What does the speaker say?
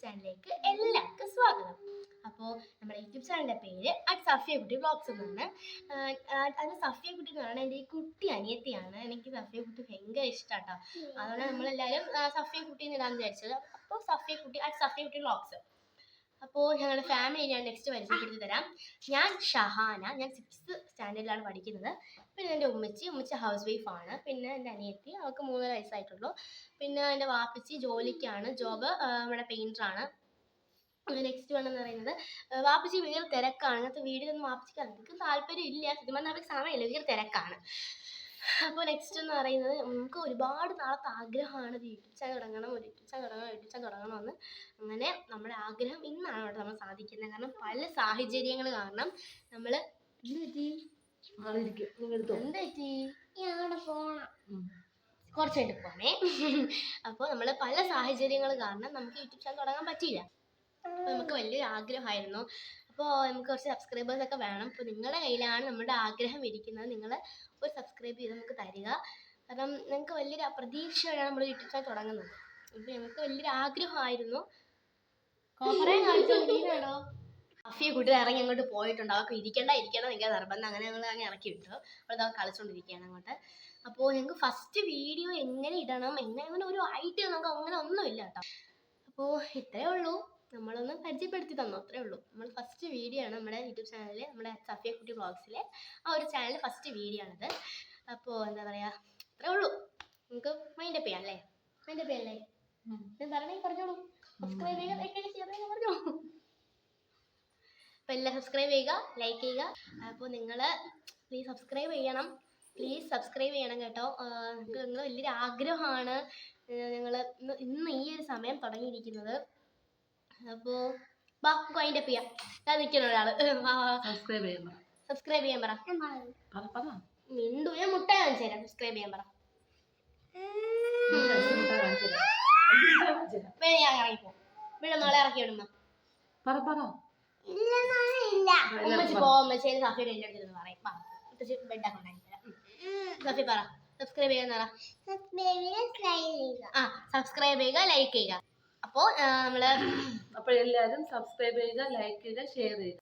ചാനലിലേക്ക് എല്ലാവർക്കും സ്വാഗതം. അപ്പോൾ നമ്മുടെ യൂട്യൂബ് ചാനലിൻ്റെ പേര് സഫിയ കുട്ടി വ്ളോഗ്സ് എന്നാണ്. അത് സഫിയ കുട്ടി എന്ന് പറയുന്നത് എൻ്റെ ഈ കുട്ടി അനിയത്തിയാണ്. എനിക്ക് സഫിയ കുട്ടി ഭയങ്കര ഇഷ്ടമാട്ടോ. അതുകൊണ്ട് നമ്മളെല്ലാവരും സഫിയ കുട്ടി എന്നിടാന്ന് വിചാരിച്ചത്. അപ്പോൾ സഫിയ കുട്ടി വ്ളോഗ്സ്. അപ്പോൾ ഞങ്ങളുടെ ഫാമിലി ഞാൻ നെക്സ്റ്റ് പരിചയപ്പെടുത്തി തരാം. ഞാൻ ഷഹാന, ഞാൻ 6th സ്റ്റാൻഡേർഡിലാണ് പഠിക്കുന്നത്. പിന്നെ എൻ്റെ ഉമ്മച്ചി ഹൗസ് വൈഫാണ്. പിന്നെ എൻ്റെ അനിയത്തി, അവൾക്ക് 3.5 വയസ്സായിട്ടുള്ളൂ. പിന്നെ എൻ്റെ വാപ്പച്ചി ജോലിക്കാണ്, ജോബ് നമ്മുടെ പെയിൻറ്ററാണ്. നെക്സ്റ്റ് വേണമെന്ന് പറയുന്നത് വാപ്പച്ചി ഭയങ്കര തിരക്കാണ്. അങ്ങനത്തെ വീഡിയോയൊന്നും വാപ്പച്ചിക്ക് അധികം താല്പര്യം ഇല്ല. സത്യം പറഞ്ഞാൽ അവർക്ക് സമയമില്ല, ഭയങ്കര തിരക്കാണ്. അപ്പോൾ നെക്സ്റ്റ് എന്ന് പറയുന്നത് നമുക്ക് ഒരുപാട് നാളത്തെ ആഗ്രഹമാണ് ഒരു യൂട്യൂബ് ചാനൽ തുടങ്ങണമെന്ന്. അങ്ങനെ നമ്മുടെ ആഗ്രഹം ഇന്നാണ് അവിടെ നമ്മൾ സാധിക്കുന്നത്. കാരണം പല സാഹചര്യങ്ങൾ കാരണം നമ്മൾ കുറച്ചായിട്ട് പോണേ. അപ്പോൾ നമ്മൾ പല സാഹചര്യങ്ങൾ കാരണം നമുക്ക് യൂട്യൂബ് ചാനൽ തുടങ്ങാൻ പറ്റിയില്ല. അപ്പോൾ നമുക്ക് വലിയൊരു ആഗ്രഹമായിരുന്നു. അപ്പോൾ നമുക്ക് കുറച്ച് സബ്സ്ക്രൈബേഴ്സൊക്കെ വേണം. അപ്പോൾ നിങ്ങളുടെ കയ്യിലാണ് നമ്മുടെ ആഗ്രഹം ഇരിക്കുന്നത്. നിങ്ങൾ ഒരു സബ്സ്ക്രൈബ് ചെയ്ത് നമുക്ക് തരിക. കാരണം ഞങ്ങൾക്ക് വലിയൊരു പ്രതീക്ഷയാണ് നമ്മൾ യൂട്യൂബ് ചാനൽ തുടങ്ങുന്നത്. അപ്പോൾ ഞങ്ങൾക്ക് വലിയൊരു ആഗ്രഹമായിരുന്നു. കുറേ കാണിച്ചോ സഫിയ കൂട്ടി ഇറങ്ങി അങ്ങോട്ട് പോയിട്ടുണ്ട്. അവർക്ക് ഇരിക്കേണ്ട ഭയങ്കര നിർബന്ധം. അങ്ങനെ ഞങ്ങൾ അങ്ങ് ഇറക്കി വിട്ടു. അപ്പോൾ അത് കളിച്ചുകൊണ്ടിരിക്കുകയാണ് അങ്ങോട്ട്. അപ്പോൾ ഞങ്ങൾക്ക് ഫസ്റ്റ് വീഡിയോ എങ്ങനെ ഇടണം, അങ്ങനെ ഒരു ഐഡിയ നമുക്ക് അങ്ങനെ ഒന്നുമില്ല കേട്ടോ. അപ്പോൾ ഇത്രയേ ഉള്ളൂ. നമ്മളൊന്ന് പരിചയപ്പെടുത്തി തന്നു, അത്രേ ഉള്ളൂ. നമ്മൾ ഫസ്റ്റ് വീഡിയോ ആണ് നമ്മുടെ യൂട്യൂബ് ചാനലിൽ, നമ്മുടെ സഫിയ കുട്ടി വ്ളോഗ്സിലെ ആ ഒരു ചാനലിൽ ഫസ്റ്റ് വീഡിയോ ആണിത്. അപ്പോൾ എന്താ പറയുക, അത്രേ ഉള്ളൂ. നമുക്ക് മൈൻഡപ്പ് ചെയ്യാം അല്ലേ? മൈൻഡപ്പ് ചെയ്യാം അല്ലേ? ഞാൻ പറയണമെങ്കിൽ പറഞ്ഞോളൂ. സബ്സ്ക്രൈബ് ചെയ്യുക, ലൈക്ക് ചെയ്യുക, ഷെയർ പറഞ്ഞോ. അപ്പോൾ എല്ലാം സബ്സ്ക്രൈബ് ചെയ്യുക, ലൈക്ക് ചെയ്യുക. അപ്പോൾ നിങ്ങൾ പ്ലീസ് സബ്സ്ക്രൈബ് ചെയ്യണം കേട്ടോ. നിങ്ങൾ വലിയൊരു ആഗ്രഹമാണ് ഞങ്ങൾ ഇന്ന് ഈ ഒരു സമയം തുടങ്ങിയിരിക്കുന്നത്. അപ്പോൾ വൈൻഡപ്പ് ചെയ്യാം. ഞാൻ നിൽക്കുന്ന ഒരാള് സബ്സ്ക്രൈബ് ചെയ്യാൻ പറ. മിണ്ടു, ഞാൻ മുട്ട കാണിച്ചു തരാം. സബ്സ്ക്രൈബ് ചെയ്യാൻ പറ. ഞാൻ ഇറങ്ങിപ്പോ ഇവിടെ നാളെ ഇറക്കി വിടുമ്പോ ഉമ്മച്ചി സഫിയുടെ എൻ്റെ അടുത്ത് പറയും. ബെഡൊക്കെ ഉണ്ടാക്കി തരാം. സഫി പറ, സബ്സ്ക്രൈബ് ചെയ്യാൻ പറ. സബ്സ്ക്രൈബ് ചെയ്യുക, ലൈക്ക് ചെയ്യുക. അപ്പോൾ എല്ലാവരും സബ്സ്ക്രൈബ് ചെയ്യുക, ലൈക്ക് ചെയ്യുക, ഷെയർ ചെയ്യുക.